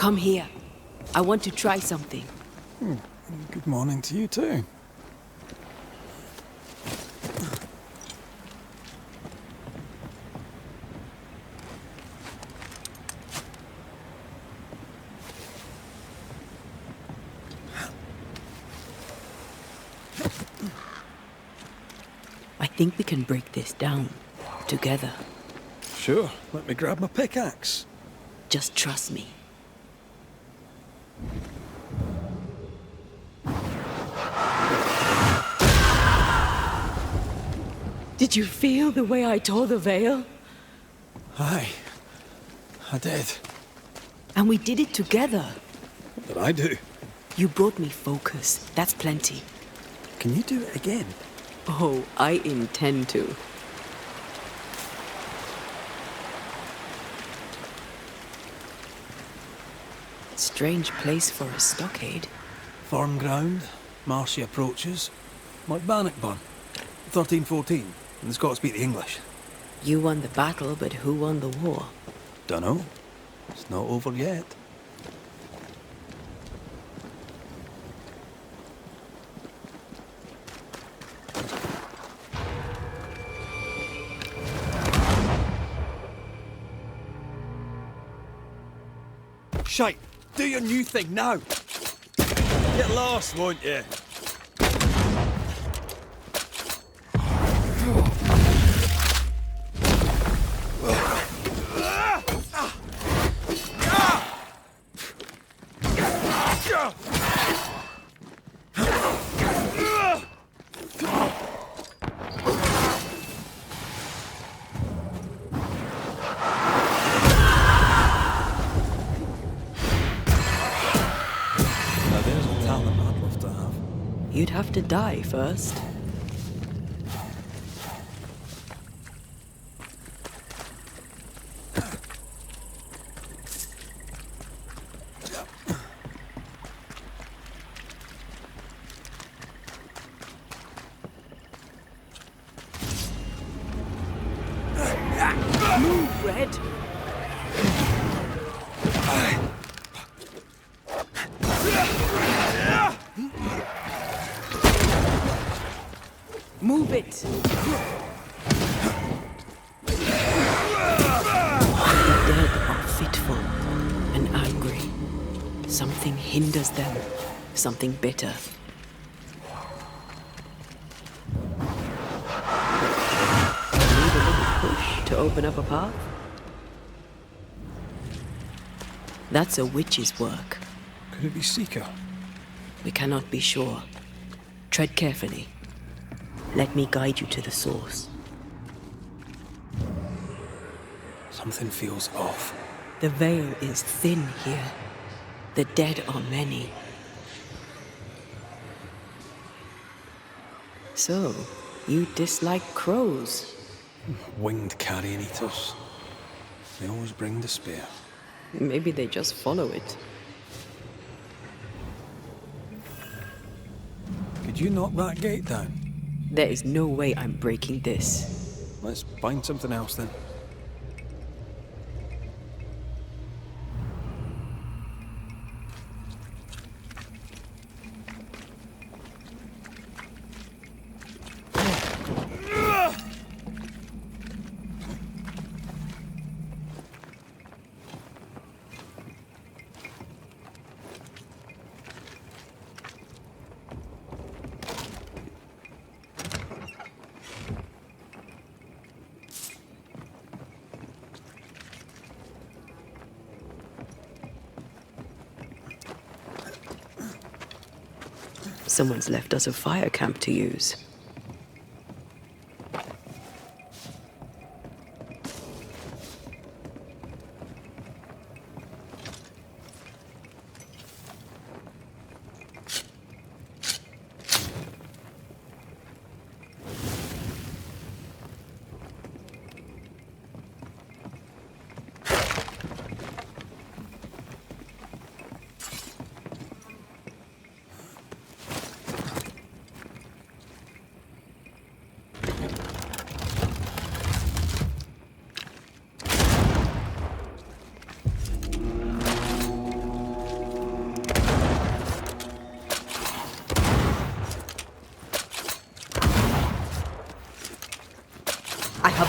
Come here. I want to try something. Good morning to you too. I think we can break this down together. Sure, let me grab my pickaxe. Just trust me. Did you feel the way I tore the veil? Aye, I did. And we did it together. What did I do? You brought me focus. That's plenty. Can you do it again? Oh, I intend to. Strange place for a stockade. Firm ground, marshy approaches. Like Bannockburn, 1314, and the Scots speak the English. You won the battle, but who won the war? Dunno. It's not over yet. Shite! Do your new thing now! Get lost, won't you? You'd have to die first. Move, Red. Move it! The dead are fitful and angry. Something hinders them, something bitter. Need a little push to open up a path? That's a witch's work. Could it be Seeker? We cannot be sure. Tread carefully. Let me guide you to the source. Something feels off. The veil is thin here. The dead are many. So, you dislike crows? Winged carrion eaters. They always bring despair. Maybe they just follow it. Could you knock that gate down? There is no way I'm breaking this. Let's find something else then. Someone's left us a fire camp to use.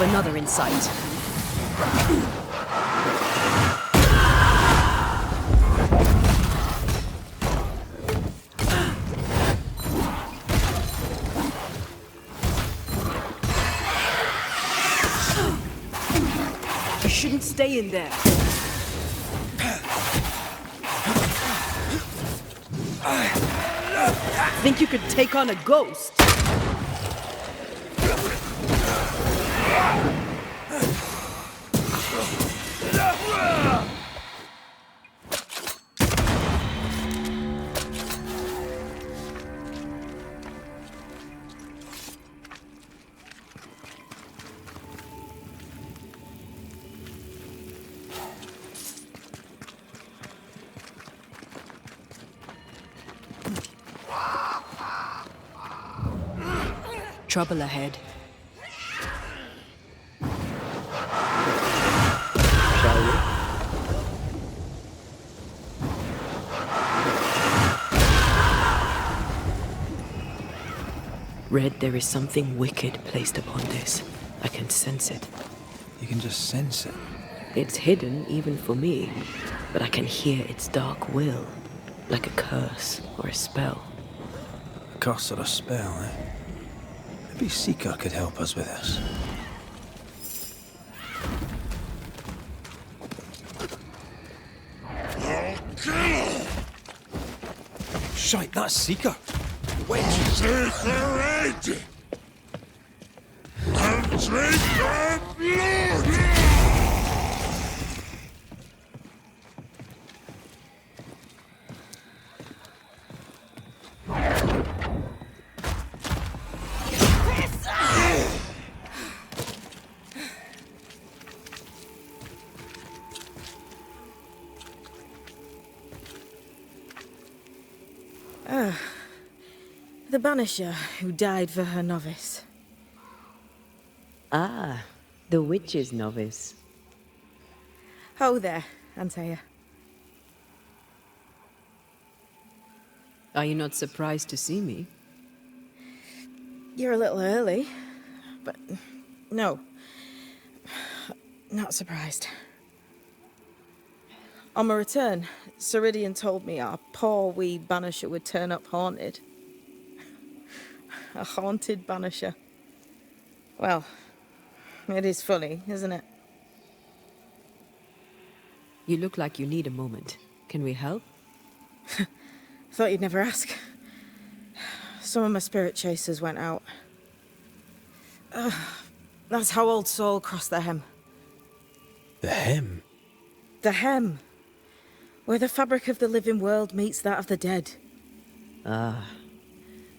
another in sight. You shouldn't stay in there. Think you could take on a ghost? Trouble ahead. Shall we? Red, there is something wicked placed upon this. I can sense it. You can just sense it. It's hidden, even for me, but I can hear its dark will, like a curse or a spell. A curse or a spell, eh? Maybe Seeker could help us with this. Shite, that's Seeker! Take the red! And drink their blood! The Banisher who died for her novice. Ah, the witch's novice. Oh there, Antea. Are you not surprised to see me? You're a little early, but no, not surprised. On my return, Ceridian told me our poor wee Banisher would turn up haunted. A haunted Banisher. Well, it is funny, isn't it? You look like you need a moment. Can we help? Thought you'd never ask. Some of my spirit chasers went out. That's how old Saul crossed the hem. The hem? The hem. Where the fabric of the living world meets that of the dead. Ah,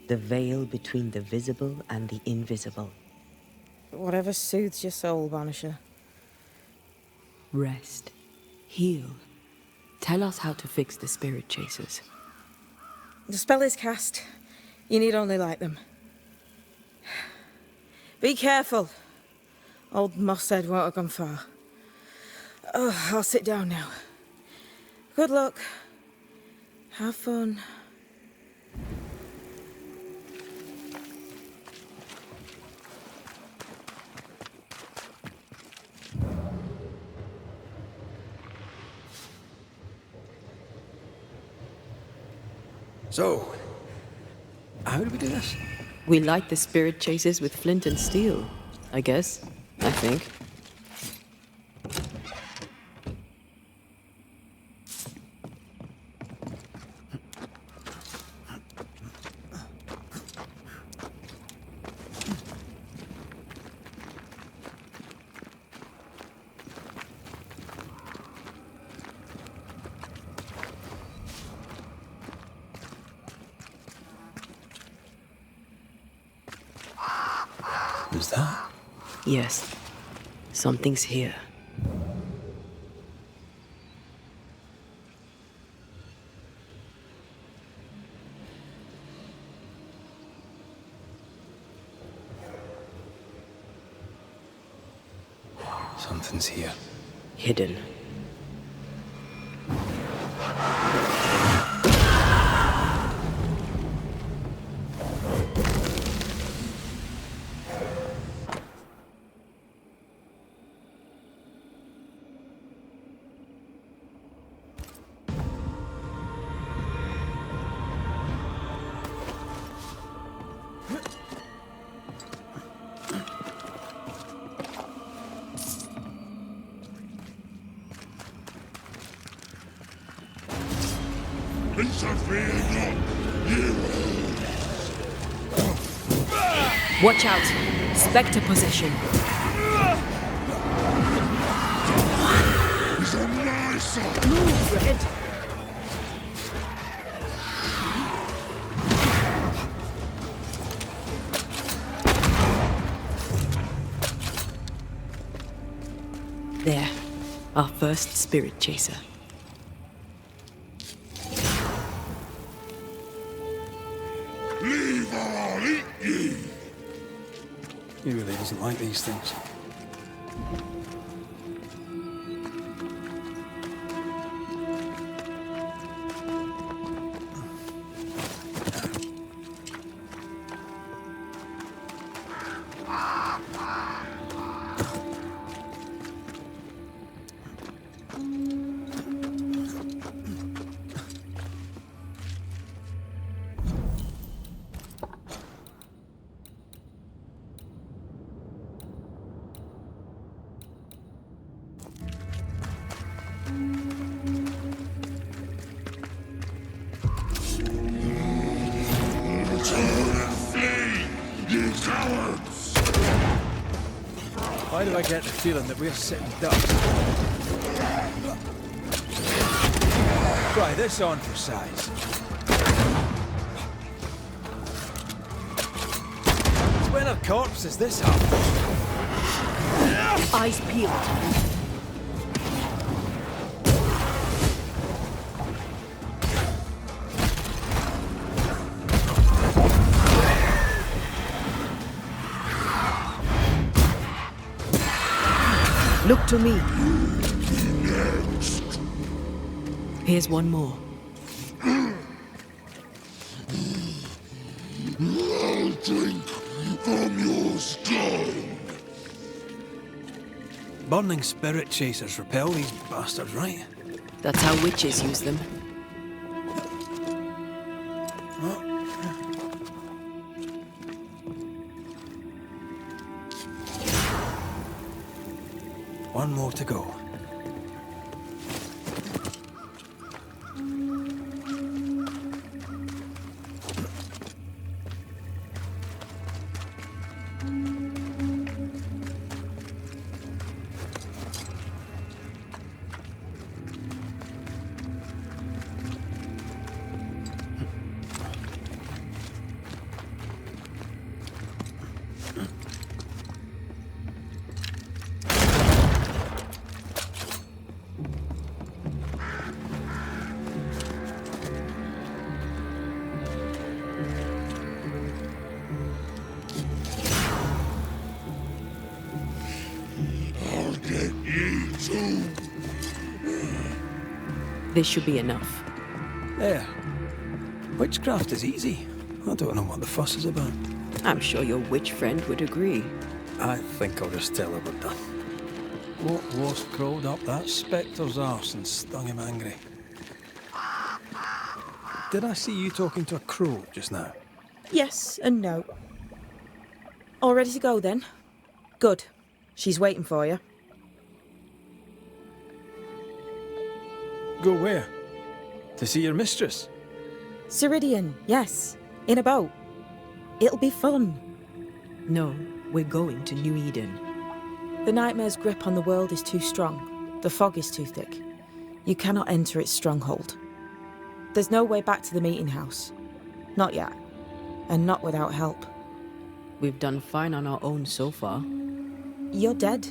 the veil between the visible and the invisible. Whatever soothes your soul, Banisher. Rest. Heal. Tell us how to fix the spirit chasers. The spell is cast. You need only light them. Be careful. Old Mosshead won't have gone far. Oh, I'll sit down now. Good luck. Have fun. So, how do we do this? We light the spirit chasers with flint and steel, I guess. I think. Who's that? Yes. Something's here. Something's here. Hidden. Interfere not, you Watch out! Spectre possession. is on my side. Move, Red. There. Our first spirit chaser. Leave or I'll eat ye. He really doesn't like these things. Why do I get the feeling that we're sitting ducks? Try this on for size. When of corpse is this up? Eyes peeled. Look to me. Here's one more. I'll drink from your stone. Burning spirit chasers repel these bastards, right? That's how witches use them. One more to go. This should be enough. There. Witchcraft is easy. I don't know what the fuss is about. I'm sure your witch friend would agree. I think I'll just tell her we're done. What wasp crawled up that spectre's arse and stung him angry? Did I see you talking to a crow just now? Yes and no. All ready to go then? Good. She's waiting for you. Go where? To see your mistress? Ceridian, yes. In a boat. It'll be fun. No, we're going to New Eden. The nightmare's grip on the world is too strong. The fog is too thick. You cannot enter its stronghold. There's no way back to the meeting house. Not yet. And not without help. We've done fine on our own so far. You're dead.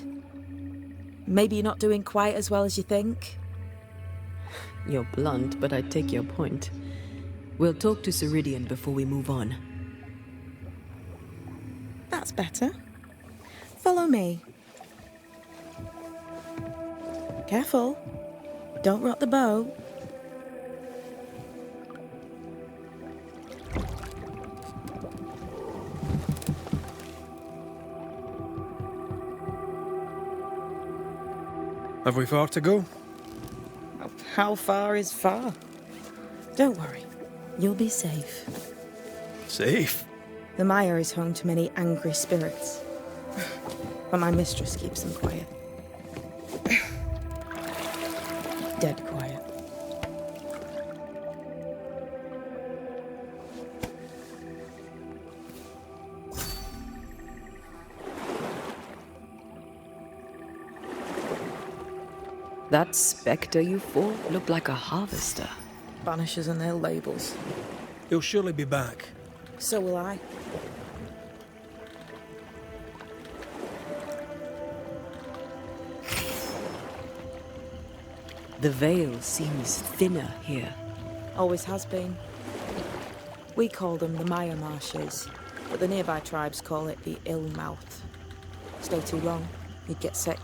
Maybe you're not doing quite as well as you think. You're blunt, but I take your point. We'll talk to Ceridian before we move on. That's better. Follow me. Careful. Don't rock the boat. Have we far to go? How far is far? Don't worry. You'll be safe. Safe? The mire is home to many angry spirits. But my mistress keeps them quiet. Dead quiet. That spectre you fought looked like a harvester. Banishers and their labels. He'll surely be back. So will I. The veil seems thinner here. Always has been. We call them the Maya Marshes, but the nearby tribes call it the Ill Mouth. Stay too long, you'd get sick.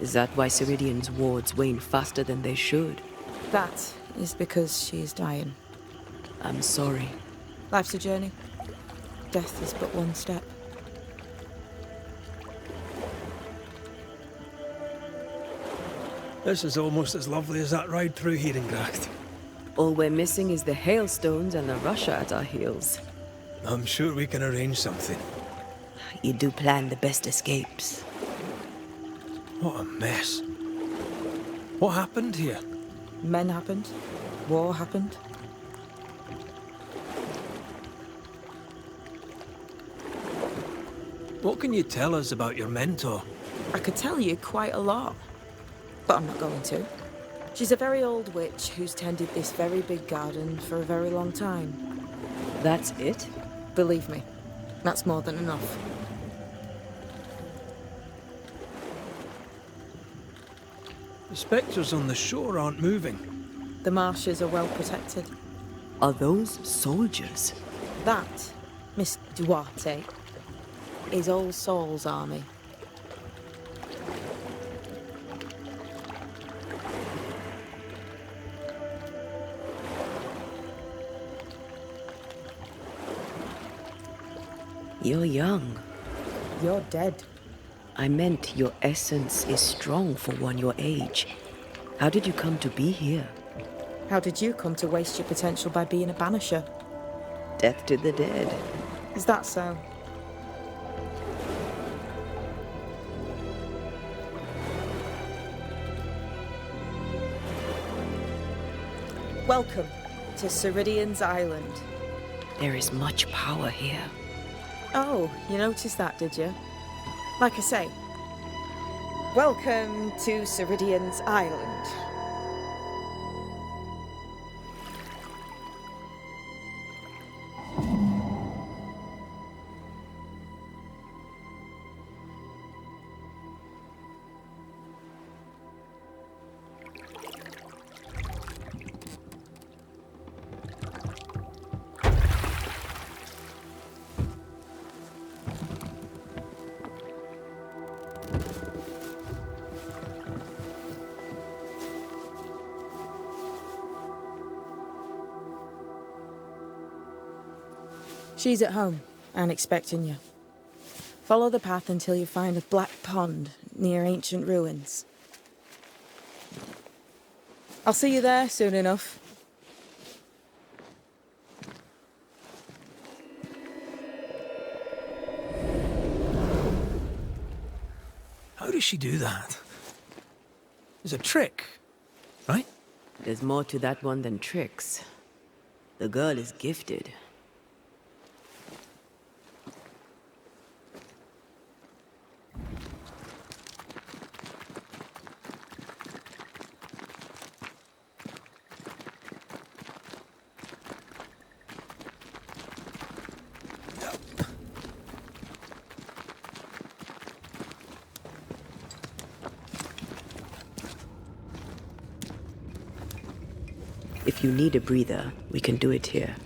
Is that why Ceridian's wards wane faster than they should? That is because she is dying. I'm sorry. Life's a journey. Death is but one step. This is almost as lovely as that ride through Herengracht. All we're missing is the hailstones and the Russia at our heels. I'm sure we can arrange something. You do plan the best escapes. What a mess. What happened here? Men happened. War happened. What can you tell us about your mentor? I could tell you quite a lot, but I'm not going to. She's a very old witch who's tended this very big garden for a very long time. That's it? Believe me, that's more than enough. The spectres on the shore aren't moving. The marshes are well protected. Are those soldiers? That, Miss Duarte, is All Souls' army. You're young. You're dead. I meant your essence is strong for one your age. How did you come to be here? How did you come to waste your potential by being a banisher? Death to the dead. Is that so? Welcome to Ceridian's Island. There is much power here. Oh, you noticed that, did you? Like I say, welcome to Ceridian's Island. She's at home and expecting you. Follow the path until you find a black pond near ancient ruins. I'll see you there soon enough. How does she do that? It's a trick, right? There's more to that one than tricks. The girl is gifted. If you need a breather, we can do it here.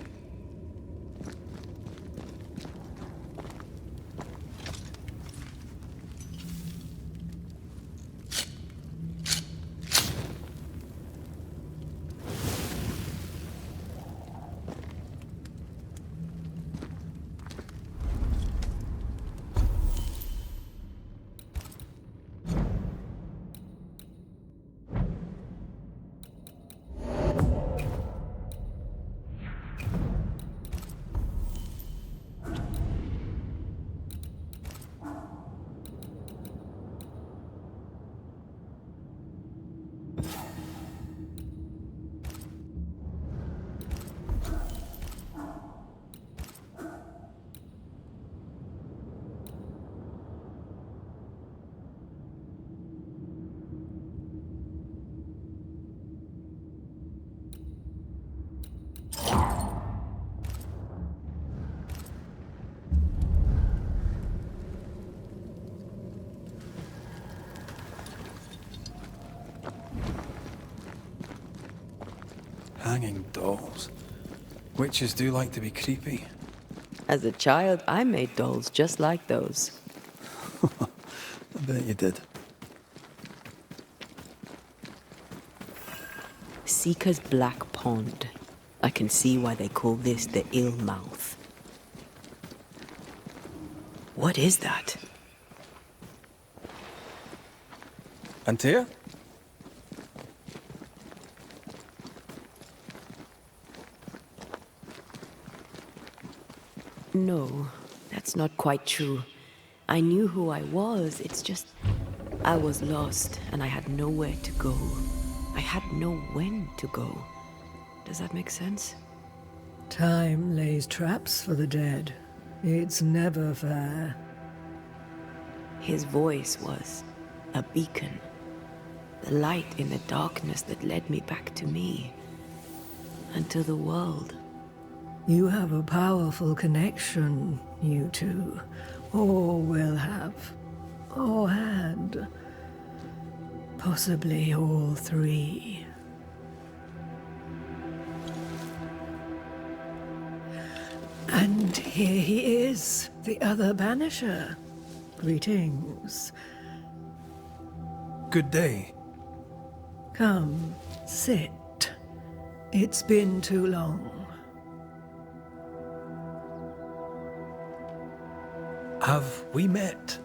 Hanging dolls. Witches do like to be creepy. As a child, I made dolls just like those. I bet you did. Seeker's Black Pond. I can see why they call this the Ill Mouth. What is that? Antea? No, that's not quite true. I knew who I was, it's just... I was lost, and I had nowhere to go. I had no when to go. Does that make sense? Time lays traps for the dead. It's never fair. His voice was a beacon. The light in the darkness that led me back to me. And to the world. You have a powerful connection, you two. Or will have. Or had. Possibly all three. And here he is, the other Banisher. Greetings. Good day. Come, sit. It's been too long. Have we met?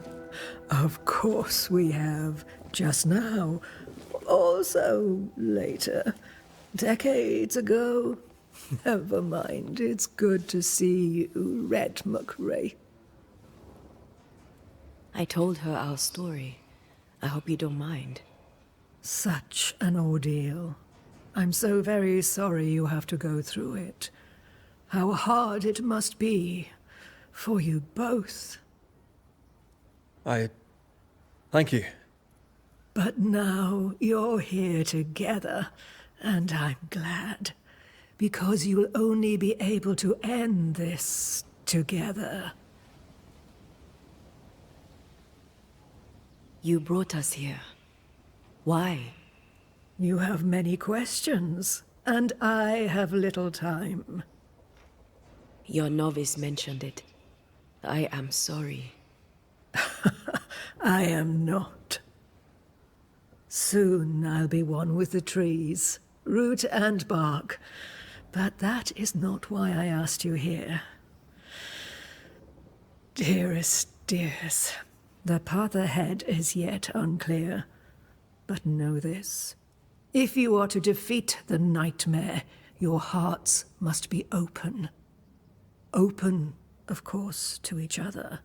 Of course we have. Just now. Also later. Decades ago. Never mind. It's good to see you, Red McRae. I told her our story. I hope you don't mind. Such an ordeal. I'm so very sorry you have to go through it. How hard it must be for you both. Thank you. But now you're here together, and I'm glad. Because you'll only be able to end this together. You brought us here. Why? You have many questions, and I have little time. Your novice mentioned it. I am sorry. I am not. Soon I'll be one with the trees, root and bark. But that is not why I asked you here. Dearest dears, the path ahead is yet unclear. But know this. If you are to defeat the nightmare, your hearts must be open. Open, of course, to each other.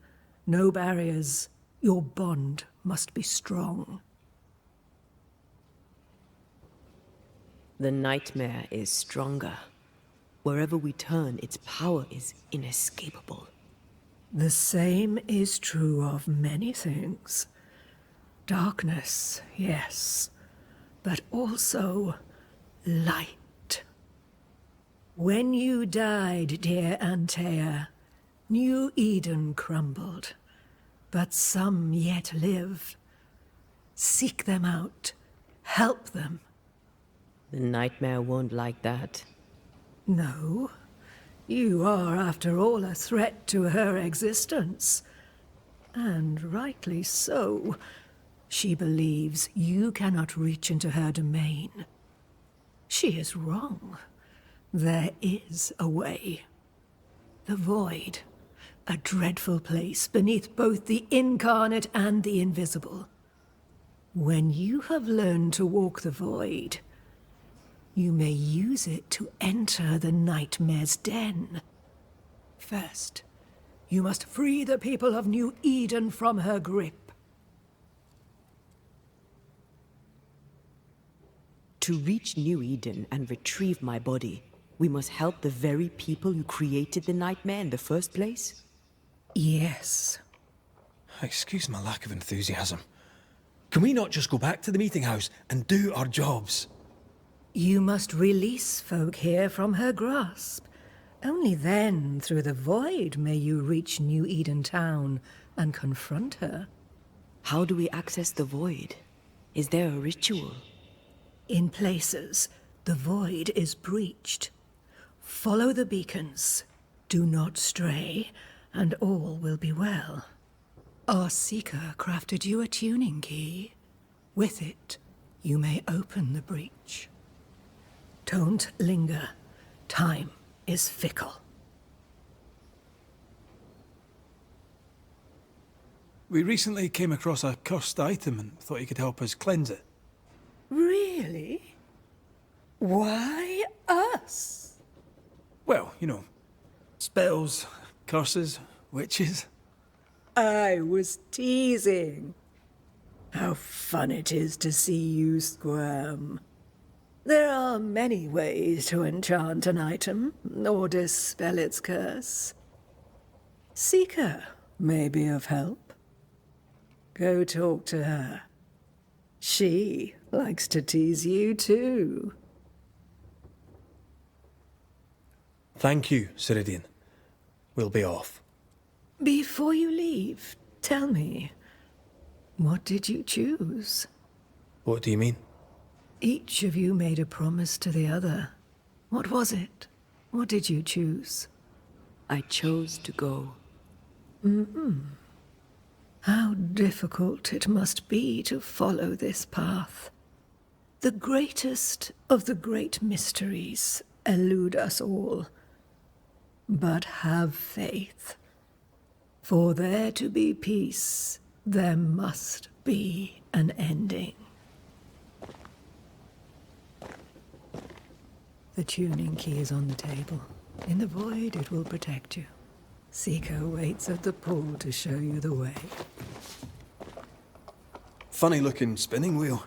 No barriers. Your bond must be strong. The nightmare is stronger. Wherever we turn, its power is inescapable. The same is true of many things. Darkness, yes, but also light. When you died, dear Antea, New Eden crumbled, but some yet live. Seek them out, help them. The nightmare won't like that. No, you are, after all, a threat to her existence. And rightly so. She believes you cannot reach into her domain. She is wrong. There is a way. The Void, a dreadful place beneath both the incarnate and the invisible. When you have learned to walk the Void, you may use it to enter the nightmare's den. First, you must free the people of New Eden from her grip. To reach New Eden and retrieve my body, we must help the very people who created the nightmare in the first place? Yes. Excuse my lack of enthusiasm. Can we not just go back to the meeting house and do our jobs? You must release folk here from her grasp. Only then, through the Void, may you reach New Eden Town and confront her. How do we access the Void? Is there a ritual? In places, The void is breached. Follow the beacons. Do not stray, and all will be well. Our seeker crafted you a tuning key. With it, you may open the breach. Don't linger. Time is fickle. We recently came across a cursed item and thought you could help us cleanse it. Really? Why us? Well, you know, spells, curses, witches. I was teasing. How fun it is to see you squirm. There are many ways to enchant an item, or dispel its curse. Seeker may be of help. Go talk to her. She likes to tease you too. Thank you, Ceridian. We'll be off. Before you leave, tell me, what did you choose? What do you mean? Each of you made a promise to the other. What was it? What did you choose? I chose to go. How difficult it must be to follow this path. The greatest of the great mysteries elude us all. But have faith. For there to be peace, there must be an ending. The tuning key is on the table. In the void, it will protect you. Seeker waits at the pool to show you the way. Funny looking spinning wheel.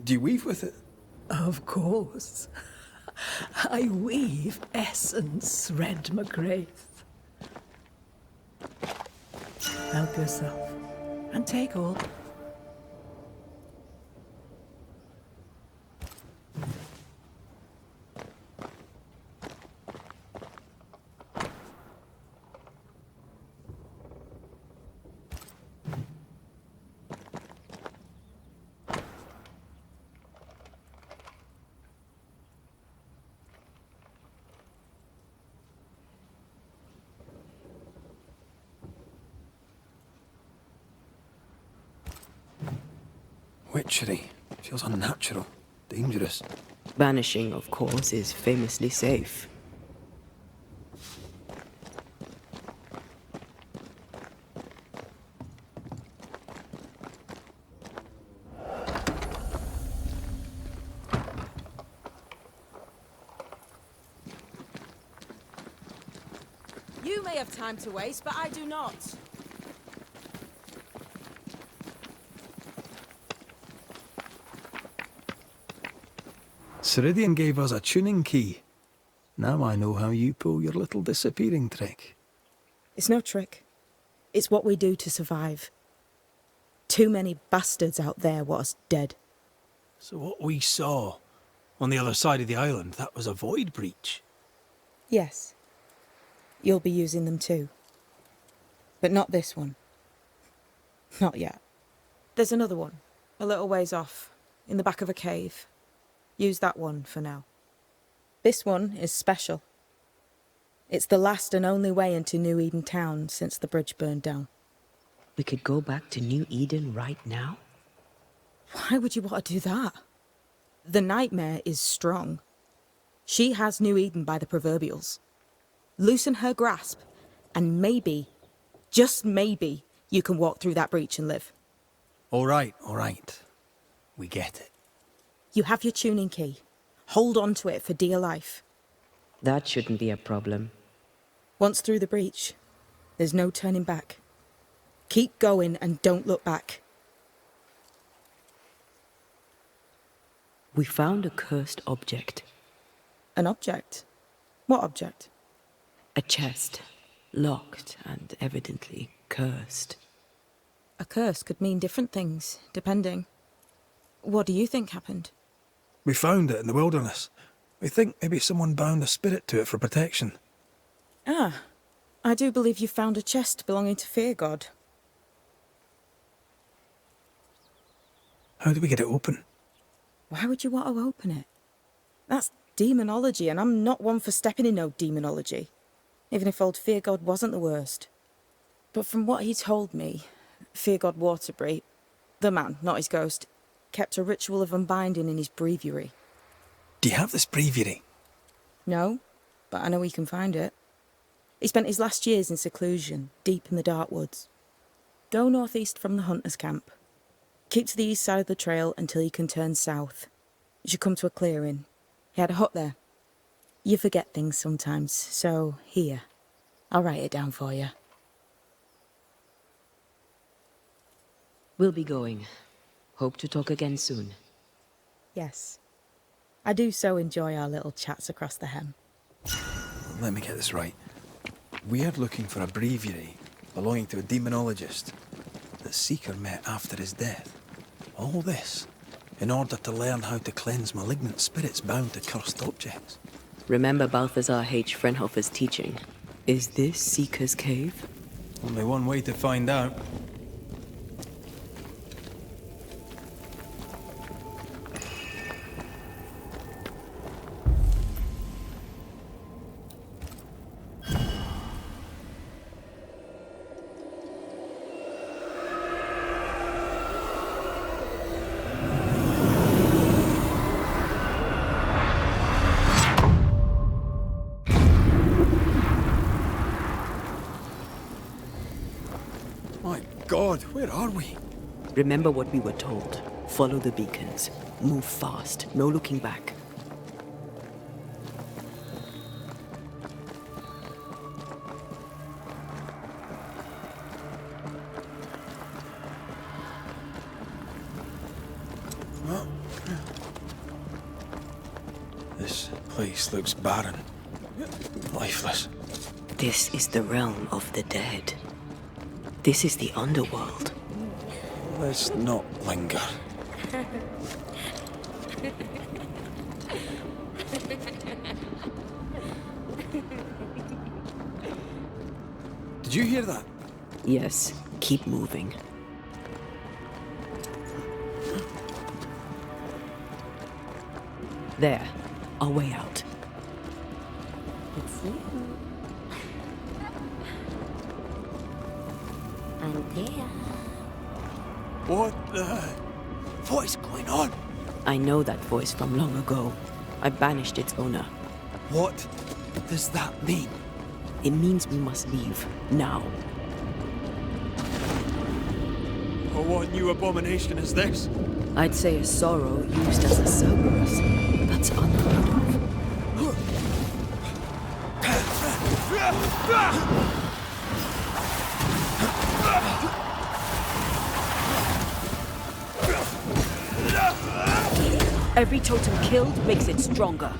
Do you weave with it? Of course. I weave essence, Red McGrath. Help yourself, and take all. Witchery. Feels unnatural. Dangerous. Banishing, of course, is famously safe. You may have time to waste, but I do not. Ceridian gave us a tuning key. Now I know how you pull your little disappearing trick. It's no trick. It's what we do to survive. Too many bastards out there want us dead. So what we saw on the other side of the island, that was a void breach. Yes. You'll be using them too. But not this one. Not yet. There's another one, a little ways off, in the back of a cave. Use that one for now. This one is special. It's the last and only way into New Eden town since the bridge burned down. We could go back to New Eden right now? Why would you want to do that? The nightmare is strong. She has New Eden by the proverbials. Loosen her grasp, and maybe, just maybe, you can walk through that breach and live. All right. We get it. You have your tuning key. Hold on to it for dear life. That shouldn't be a problem. Once through the breach, there's no turning back. Keep going and don't look back. We found a cursed object. An object? What object? A chest. Locked and evidently cursed. A curse could mean different things, depending. What do you think happened? We found it in the wilderness. We think maybe someone bound a spirit to it for protection. Ah, I do believe you found a chest belonging to Fear God. How do we get it open? Why would you want to open it? That's demonology, and I'm not one for stepping in no demonology, even if old Fear God wasn't the worst. But from what he told me, Fear God Waterbury, the man, not his ghost, kept a ritual of unbinding in his breviary. Do you have this breviary? No, but I know he can find it. He spent his last years in seclusion, deep in the dark woods. Go northeast from the hunter's camp. Keep to the east side of the trail until you can turn south. You should come to a clearing. He had a hut there. You forget things sometimes, so here. I'll write it down for you. We'll be going. Hope to talk again soon. Yes. I do so enjoy our little chats across the hem. Let me get this right. We're looking for a breviary belonging to a demonologist that Seeker met after his death. All this in order to learn how to cleanse malignant spirits bound to cursed objects. Remember Balthazar H. Frenhofer's teaching. Is this Seeker's Cave? Only one way to find out. My God, where are we? Remember what we were told. Follow the beacons. Move fast. No looking back. This place looks barren. Lifeless. This is the realm of the dead. This is the underworld. Let's not linger. Did you hear that? Yes, keep moving. There, our way out. It's you. I'm there. What is going on? I know that voice from long ago. I banished its owner. What does that mean? It means we must leave, now. Oh, what new abomination is this? I'd say a sorrow used as a Cerberus. That's unheard of. Every totem killed makes it stronger.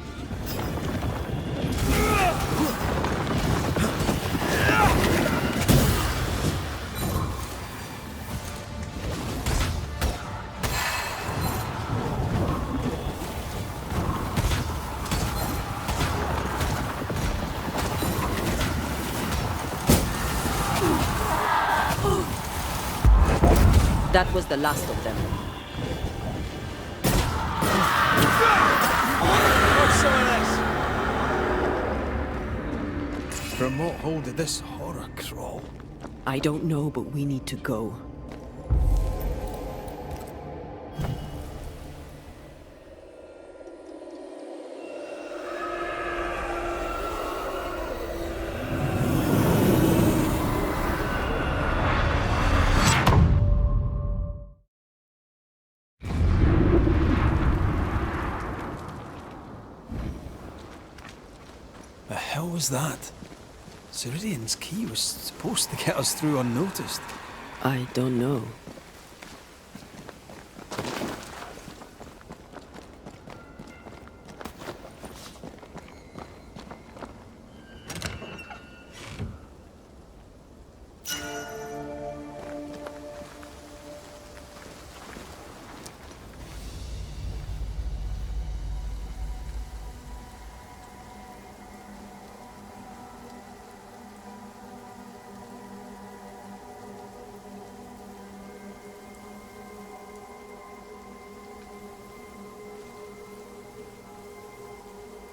That was the last of them. From what hole did this horror crawl? I don't know, but we need to go. The hell was that? Ceridian's key was supposed to get us through unnoticed. I don't know.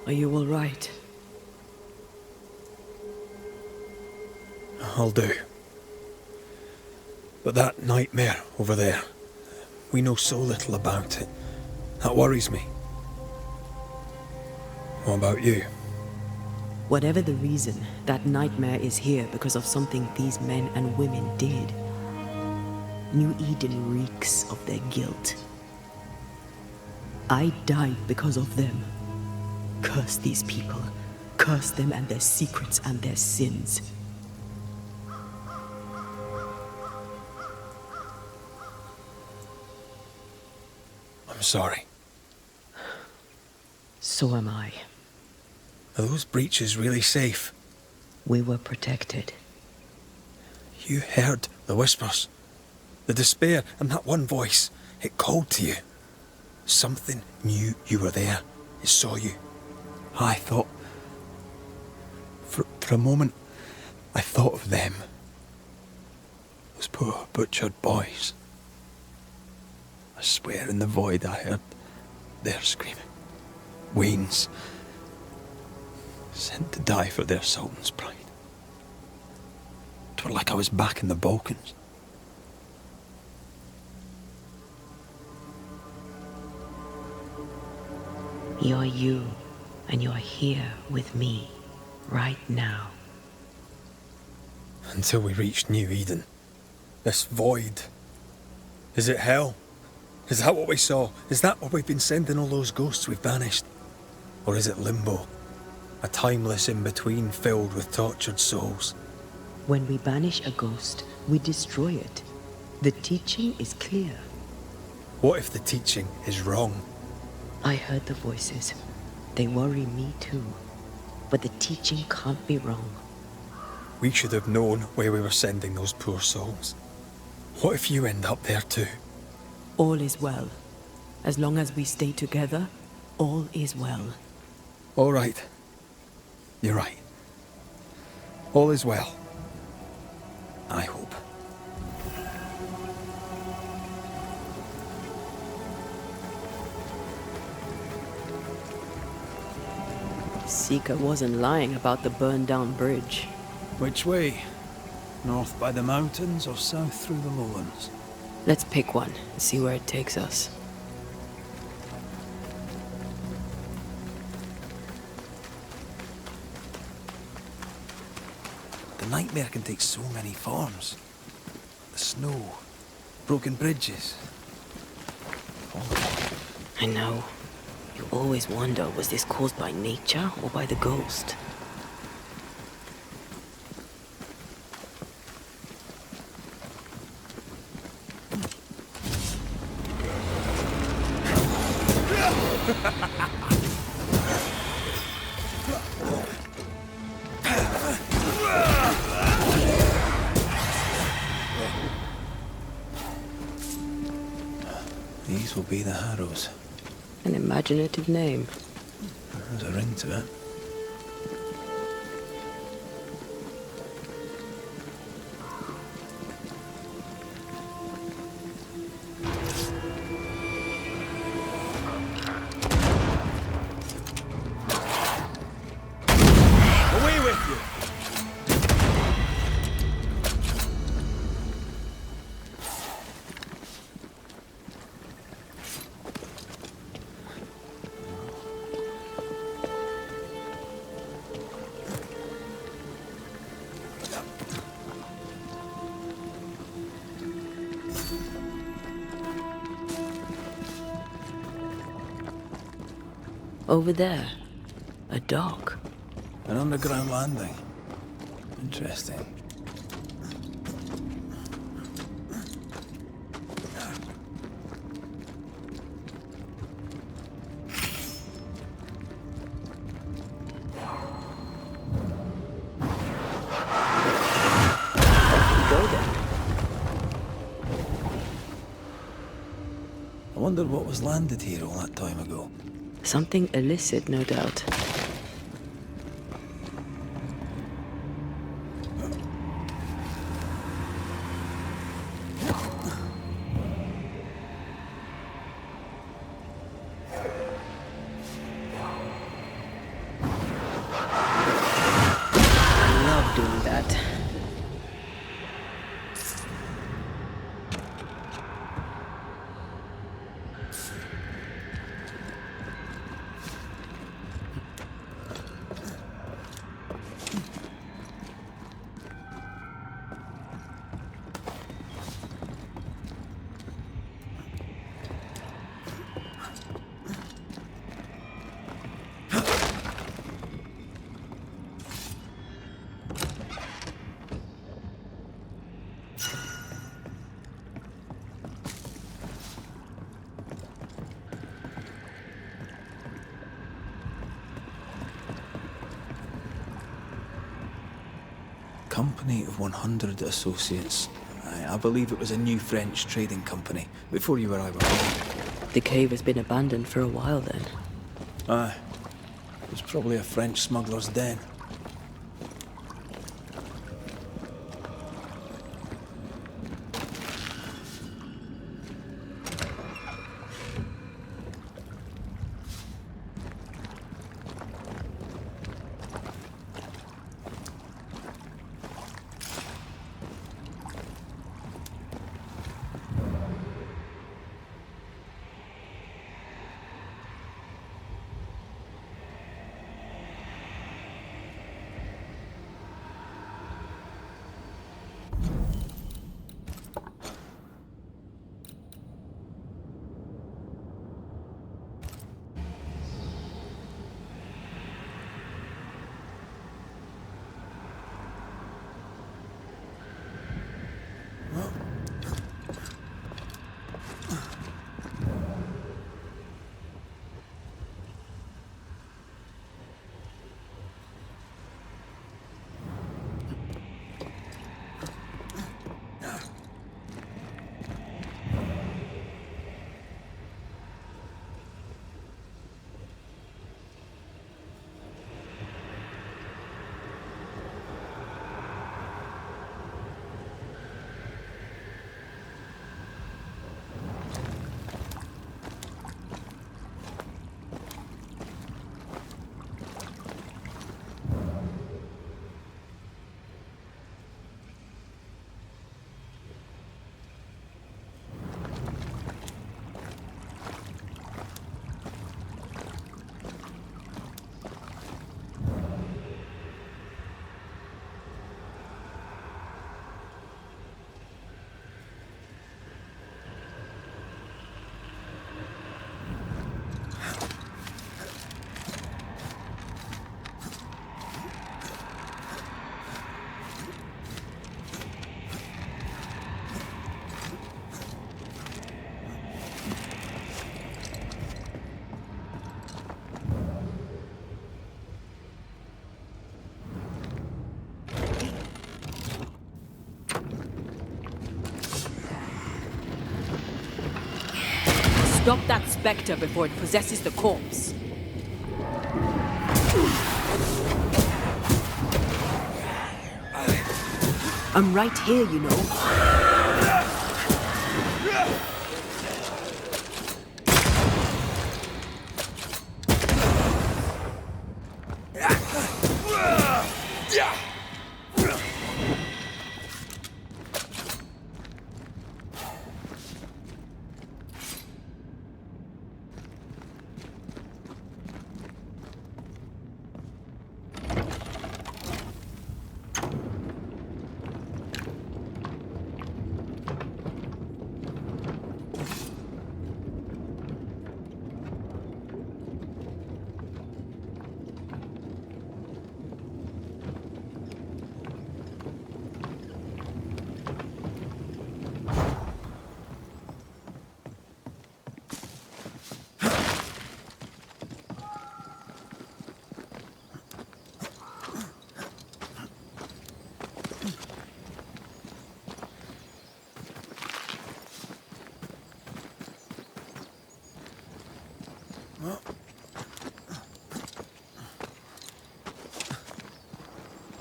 Are you all right? I'll do. But that nightmare over there, we know so little about it. That worries me. What about you? Whatever the reason, that nightmare is here because of something these men and women did. New Eden reeks of their guilt. I died because of them. Curse these people. Curse them and their secrets and their sins. I'm sorry. So am I. Are those breaches really safe? We were protected. You heard the whispers, the despair, and that one voice. It called to you. Something knew you were there. It saw you. I thought... For a moment, I thought of them. Those poor butchered boys. I swear in the void I heard their screaming. Wayne's. Sent to die for their Sultan's pride. 'Twere like I was back in the Balkans. You're you, and you're here with me, right now. Until we reach New Eden. This void. Is it hell? Is that what we saw? Is that what we've been sending all those ghosts we've banished? Or is it limbo? A timeless in-between filled with tortured souls? When we banish a ghost, we destroy it. The teaching is clear. What if the teaching is wrong? I heard the voices. They worry me too. But the teaching can't be wrong. We should have known where we were sending those poor souls. What if you end up there too? All is well. As long as we stay together, all is well. All right. You're right. All is well. I hope. Seeker wasn't lying about the burned-down bridge. Which way? North by the mountains or south through the lowlands? Let's pick one and see where it takes us. The nightmare can take so many forms. The snow, broken bridges. I know. You always wonder, was this caused by nature or by the ghost? These will be the Harrows. An imaginative name. There's a ring to it. Away with you! Over there, a dock. An underground landing. Interesting. Go then. I wonder what was landed here all that time ago. Something illicit, no doubt. doing that. Company of 100 Associates. I believe it was a new French trading company before you were I were. The cave has been abandoned for a while then. Aye. It was probably a French smuggler's den. Stop that spectre before it possesses the corpse. I'm right here, you know.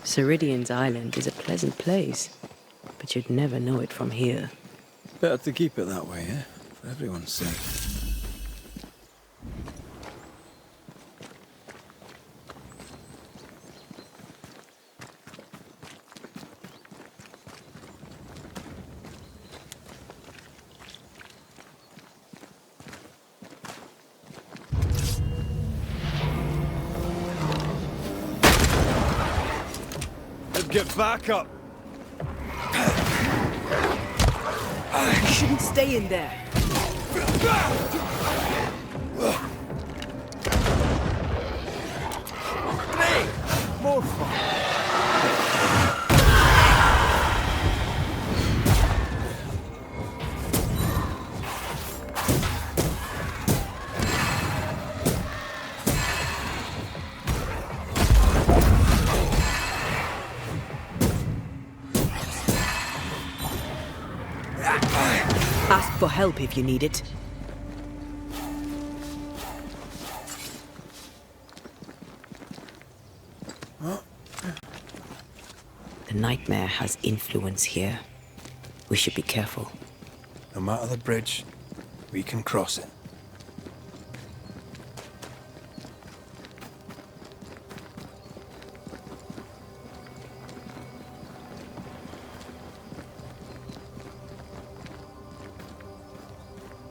Ceridian's island is a pleasant place, but you'd never know it from here. Better to keep it that way, eh? For everyone's sake. Get back up! You shouldn't stay in there. Hey! More fun! Ask for help if you need it. The nightmare has influence here. We should be careful. No matter the bridge, we can cross it.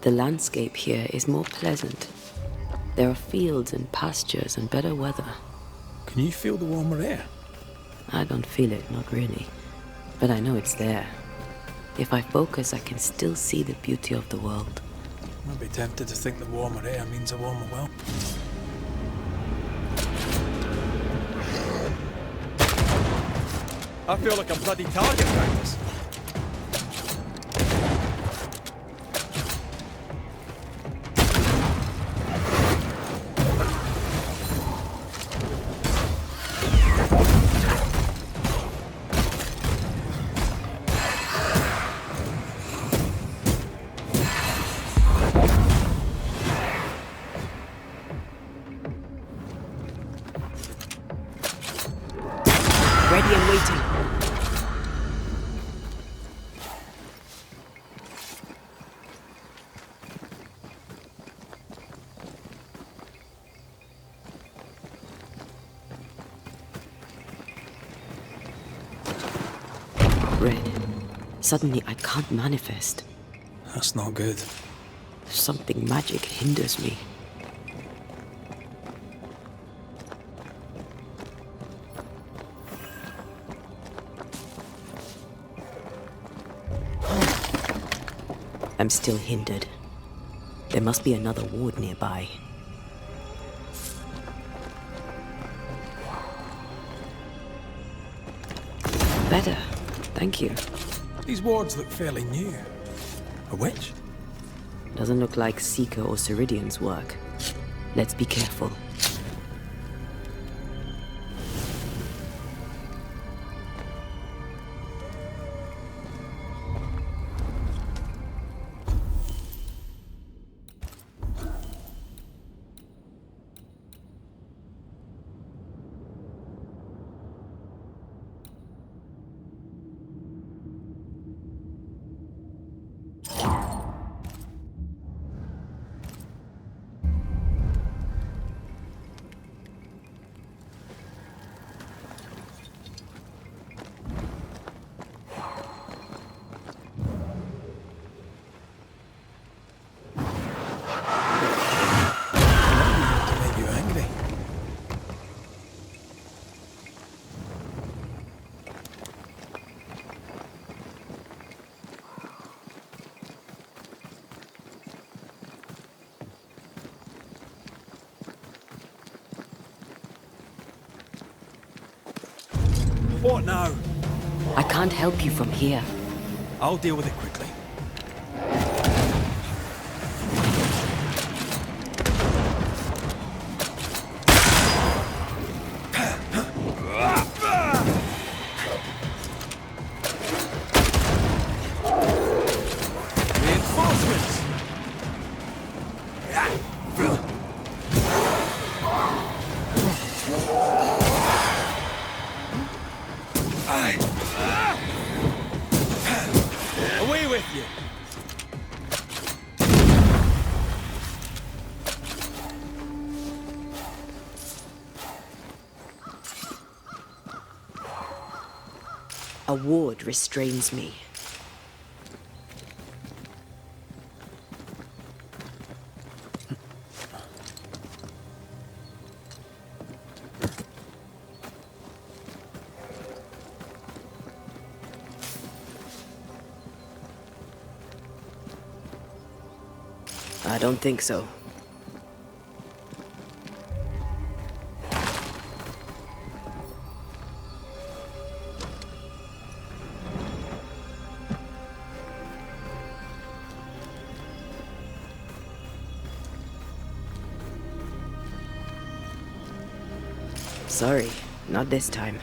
The landscape here is more pleasant. There are fields and pastures and better weather. Can you feel the warmer air? I don't feel it, not really. But I know it's there. If I focus, I can still see the beauty of the world. I'd be tempted to think the warmer air means a warmer well. I feel like a bloody target practice. Ready and waiting. Red. Suddenly I can't manifest. That's not good. Something magic hinders me. I'm still hindered. There must be another ward nearby. Better. Thank you. These wards look fairly new. A witch? Doesn't look like Seeker or Ceridian's work. Let's be careful. To make you angry. What now? I can't help you from here. I'll deal with it quickly. Reinforcements! Away with you! A ward restrains me. I don't think so. Sorry, not this time.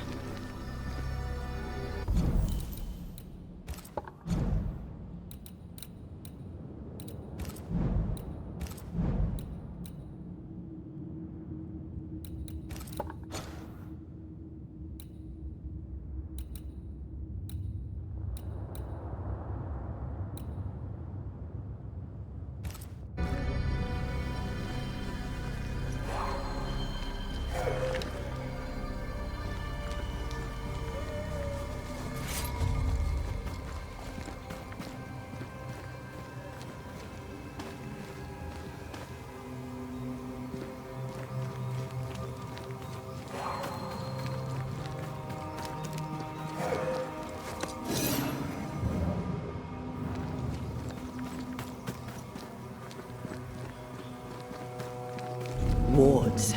Wards.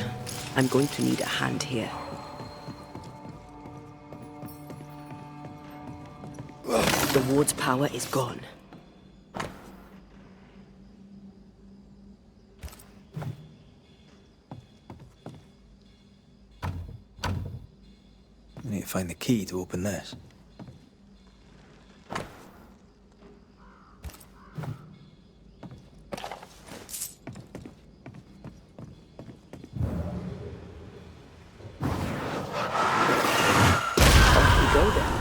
I'm going to need a hand here. The ward's power is gone. We need to find the key to open this. Off we go then.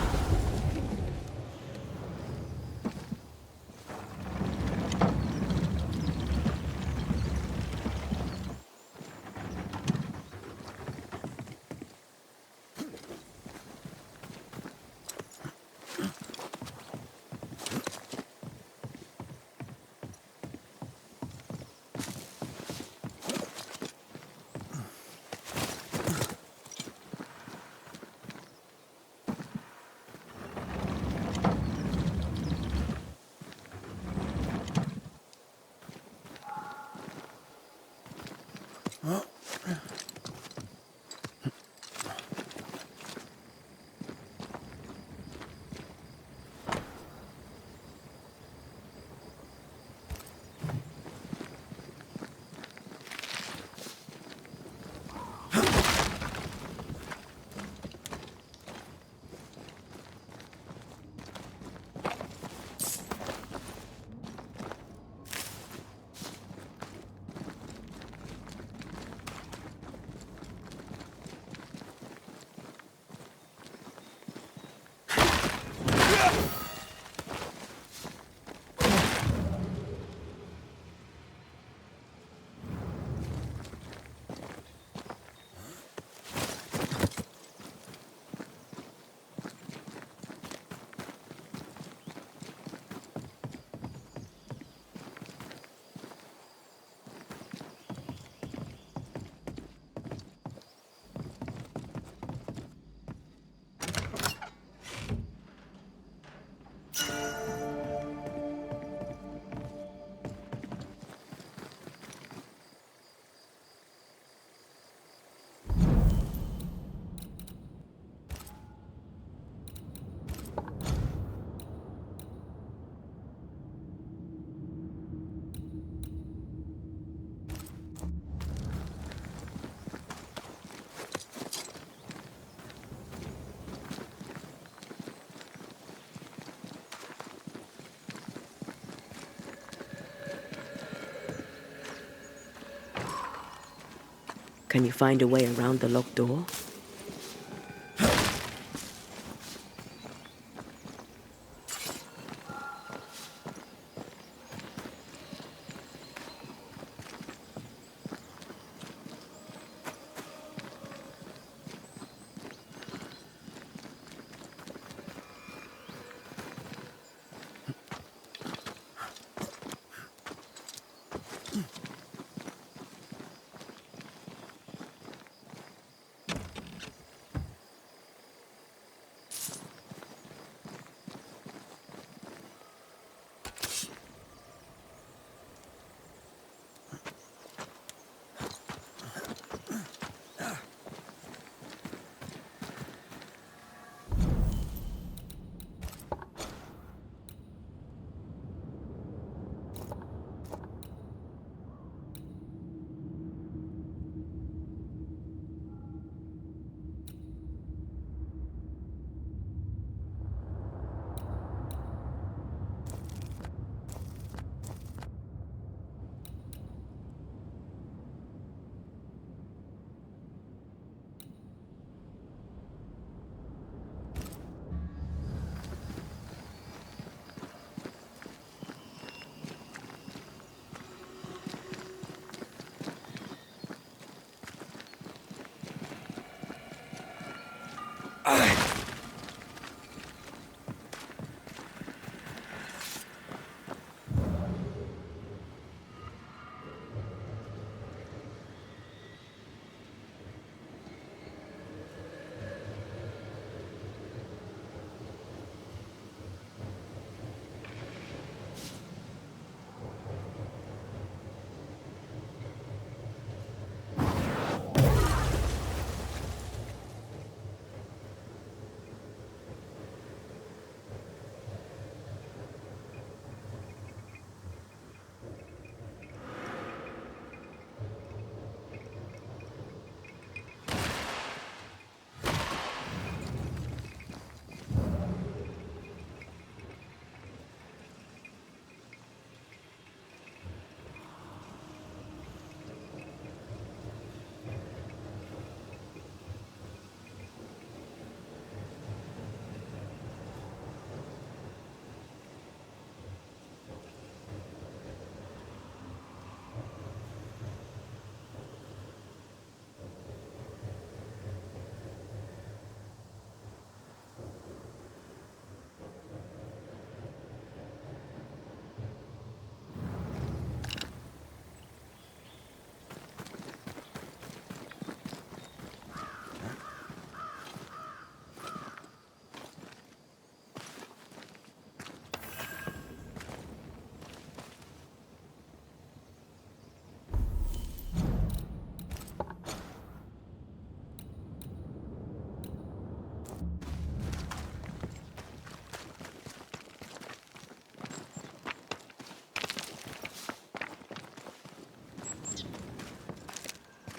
Can you find a way around the locked door?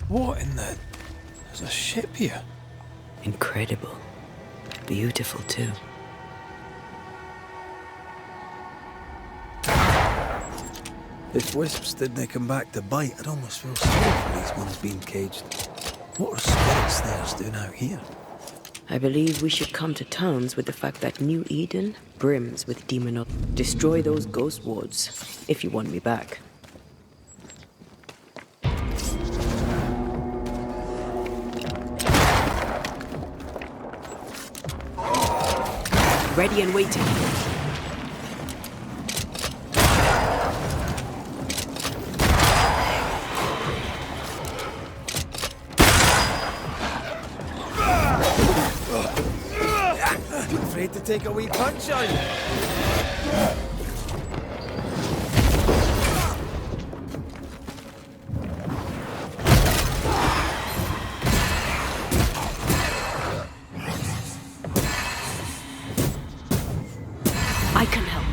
What in the... There's a ship here. Incredible. Beautiful, too. If wisps didn't come back to bite, I'd almost feel sorry for these ones being caged. What are spirits theirs doing out here? I believe we should come to terms with the fact that New Eden brims with demon. Destroy those ghost wards, if you want me back. Ready and waiting. Afraid to take a wee punch, are you? I can help.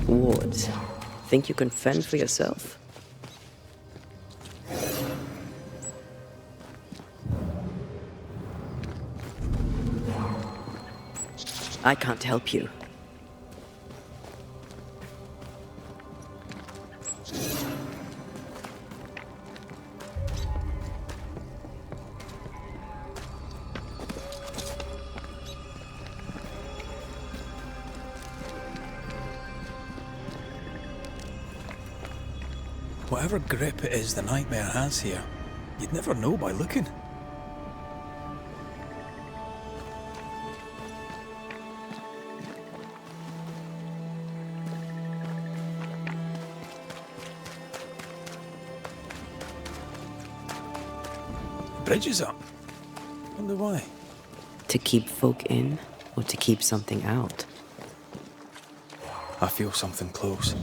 Wards, think you can fend for yourself? I can't help you. Whatever grip it is the nightmare has here, you'd never know by looking. Bridge is up. Wonder why. To keep folk in, or to keep something out? I feel something close.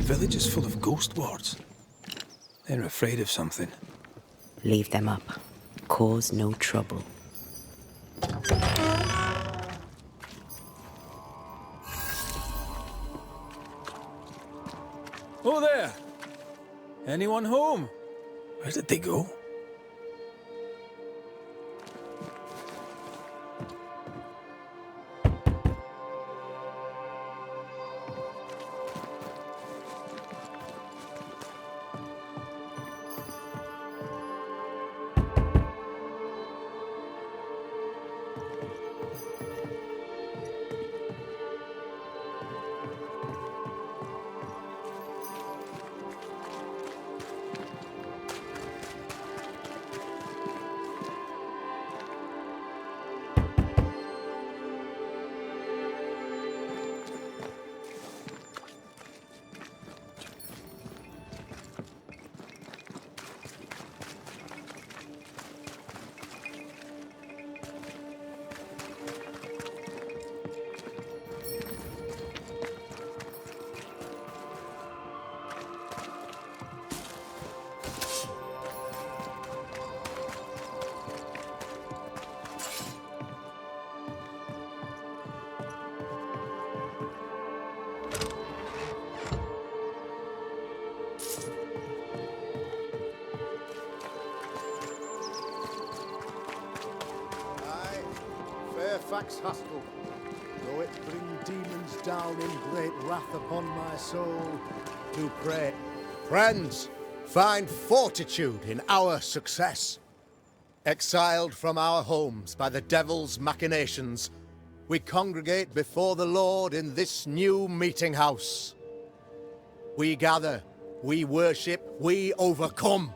village is full of ghost wards. They're afraid of something. Leave them up. Cause no trouble. Oh there! Anyone home? Where did they go? Fairfax Haskell, though it bring demons down in great wrath upon my soul, to pray. Friends, find fortitude in our success. Exiled from our homes by the devil's machinations, we congregate before the Lord in this new meeting house. We gather, we worship, we overcome.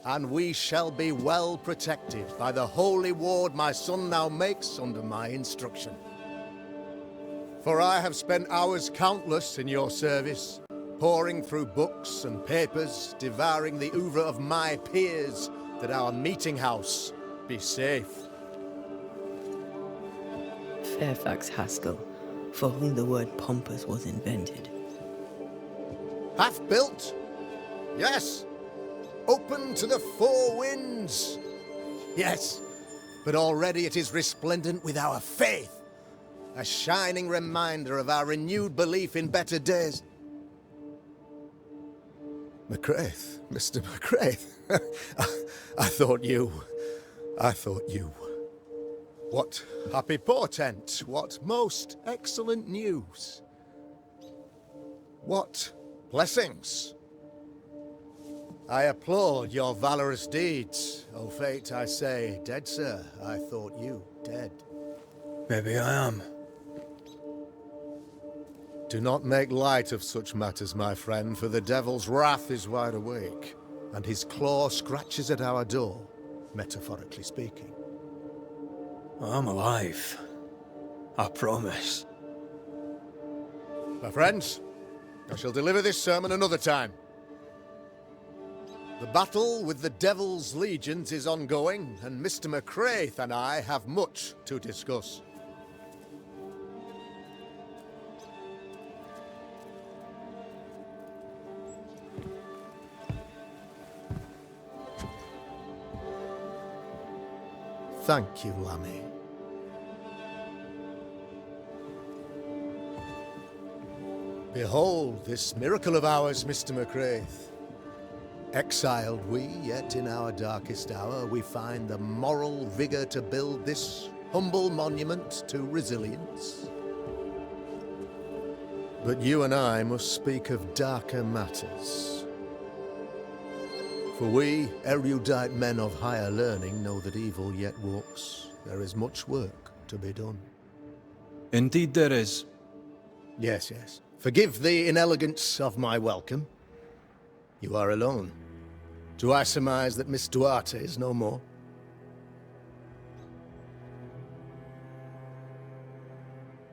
And we shall be well protected by the holy ward my son now makes under my instruction. For I have spent hours countless in your service, poring through books and papers, devouring the oeuvre of my peers, that our meeting house be safe. Fairfax Haskell, for whom the word pompous was invented. Half built? Yes. Open to the four winds? Yes. But already it is resplendent with our faith. A shining reminder of our renewed belief in better days. McCraith, Mr. McCraith. I thought you. What happy portent, what most excellent news. What blessings. I applaud your valorous deeds. O fate, I say, dead sir, I thought you dead. Maybe I am. Do not make light of such matters, my friend, for the devil's wrath is wide awake, and his claw scratches at our door, metaphorically speaking. I'm alive. I promise. My friends, I shall deliver this sermon another time. The battle with the devil's legions is ongoing, and Mr. McCraith and I have much to discuss. Thank you, Lammy. Behold this miracle of ours, Mr. McCraith. Exiled we, yet in our darkest hour we find the moral vigor to build this humble monument to resilience. But you and I must speak of darker matters. For we, erudite men of higher learning, know that evil yet walks. There is much work to be done. Indeed there is. Yes, yes. Forgive the inelegance of my welcome. You are alone. Do I surmise that Miss Duarte is no more?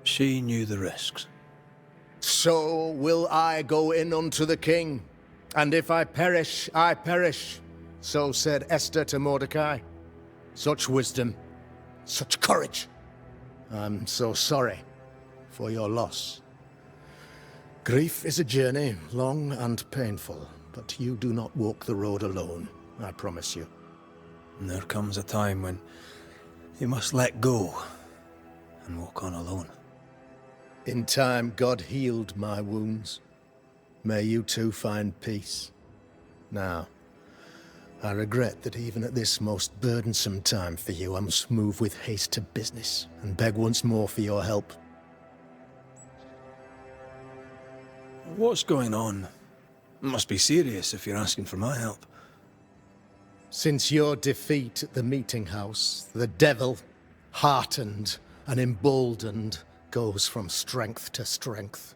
She knew the risks. So will I go in unto the king. And if I perish, I perish. So said Esther to Mordecai. Such wisdom, such courage. I'm so sorry for your loss. Grief is a journey, long and painful, but you do not walk the road alone, I promise you. And there comes a time when you must let go and walk on alone. In time, God healed my wounds. May you too find peace. Now, I regret that even at this most burdensome time for you, I must move with haste to business and beg once more for your help. What's going on? It must be serious if you're asking for my help. Since your defeat at the meeting house, the devil, heartened and emboldened, goes from strength to strength.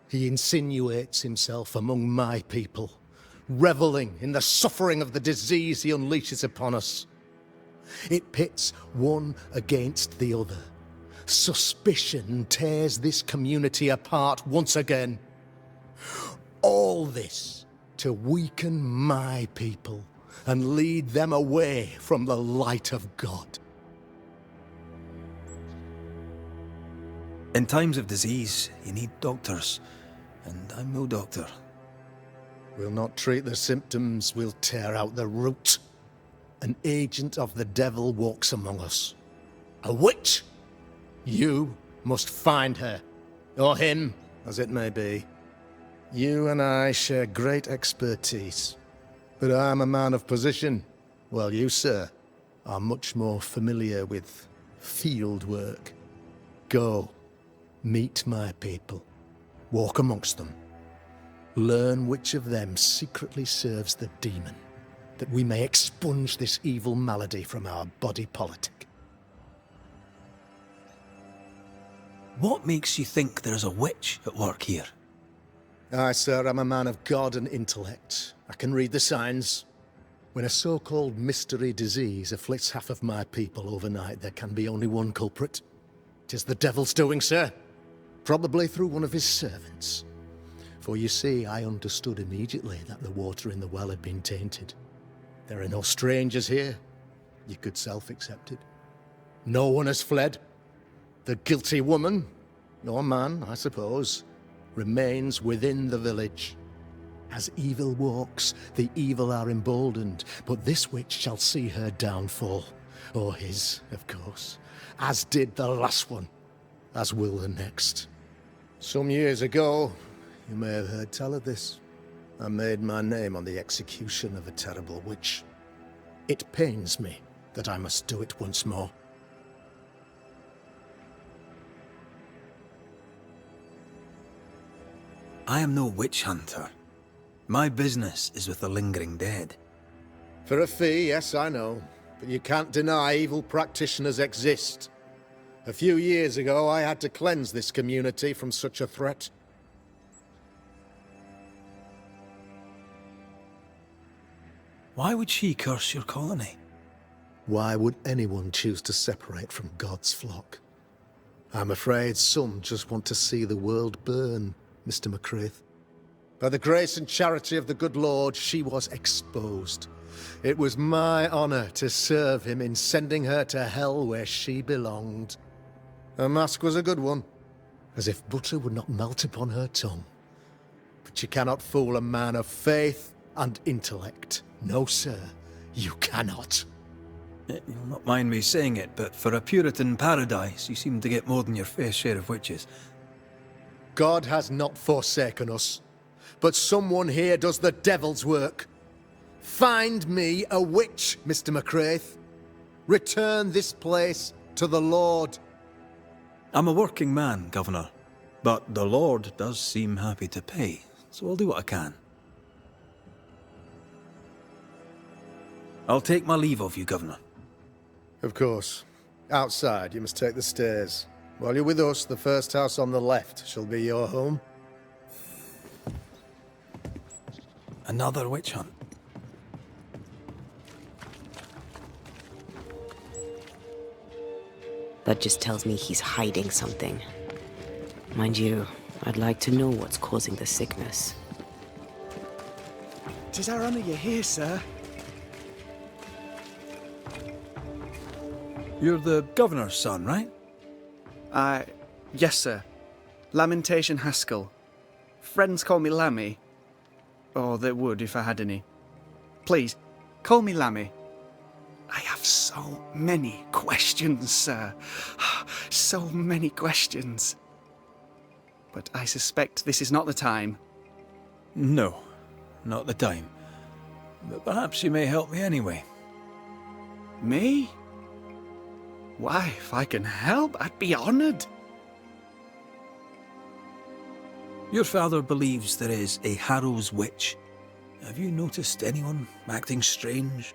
He insinuates himself among my people, reveling in the suffering of the disease he unleashes upon us. It pits one against the other. Suspicion tears this community apart once again. All this to weaken my people and lead them away from the light of God. In times of disease, you need doctors, and I'm no doctor. We'll not treat the symptoms, we'll tear out the root. An agent of the devil walks among us. A witch! You must find her, or him, as it may be. You and I share great expertise, but I'm a man of position, while you, sir, are much more familiar with field work. Go, meet my people, walk amongst them. Learn which of them secretly serves the demon, that we may expunge this evil malady from our body politic. What makes you think there's a witch at work here? Aye, sir, I'm a man of God and intellect. I can read the signs. When a so-called mystery disease afflicts half of my people overnight, there can be only one culprit. 'Tis the devil's doing, sir. Probably through one of his servants. For you see, I understood immediately that the water in the well had been tainted. There are no strangers here. You could self-accept it. No one has fled. The guilty woman, or man, I suppose, remains within the village. As evil walks, the evil are emboldened, but this witch shall see her downfall. Or his, of course. As did the last one. As will the next. Some years ago, you may have heard tell of this. I made my name on the execution of a terrible witch. It pains me that I must do it once more. I am no witch hunter. My business is with the lingering dead. For a fee, yes, I know. But you can't deny evil practitioners exist. A few years ago, I had to cleanse this community from such a threat. Why would she curse your colony? Why would anyone choose to separate from God's flock? I'm afraid some just want to see the world burn, Mr. McCraith. By the grace and charity of the good Lord, she was exposed. It was my honor to serve him in sending her to hell where she belonged. Her mask was a good one, as if butter would not melt upon her tongue. But you cannot fool a man of faith and intellect. No, sir, you cannot. You'll not mind me saying it, but for a Puritan paradise, you seem to get more than your fair share of witches. God has not forsaken us, but someone here does the devil's work. Find me a witch, Mr. McCraith. Return this place to the Lord. I'm a working man, Governor, but the Lord does seem happy to pay, so I'll do what I can. I'll take my leave of you, Governor. Of course. Outside, you must take the stairs. While you're with us, the first house on the left shall be your home. Another witch hunt. That just tells me he's hiding something. Mind you, I'd like to know what's causing the sickness. 'Tis our honour you're here, sir. You're the Governor's son, right? Yes, sir. Lamentation Haskell. friends call me Lammy. Or they would if I had any. Please, call me Lammy. I have so many questions, sir. So many questions. But I suspect this is not the time. No, not the time. But perhaps you may help me anyway. Me? Why, if I can help, I'd be honoured. Your father believes there is a Harrow's witch. Have you noticed anyone acting strange?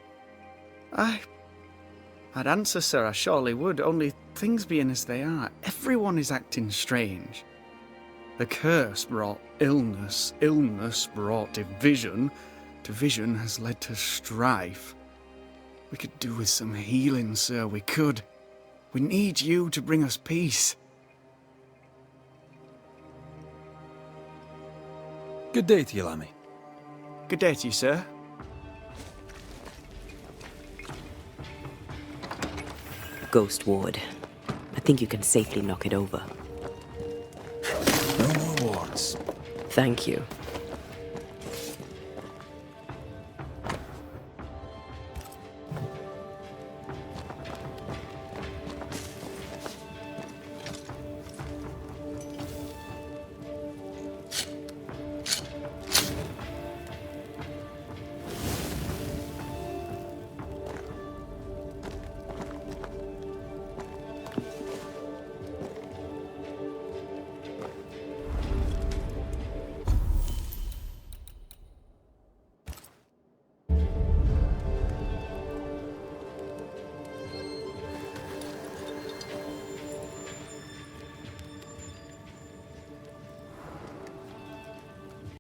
I'd answer, sir, I surely would, only things being as they are, everyone is acting strange. The curse brought illness, illness brought division, division has led to strife. We could do with some healing, sir, we could. We need you to bring us peace. Good day to you, Lammy. Good day to you, sir. Ghost Ward. I think you can safely knock it over. No more wards. Thank you.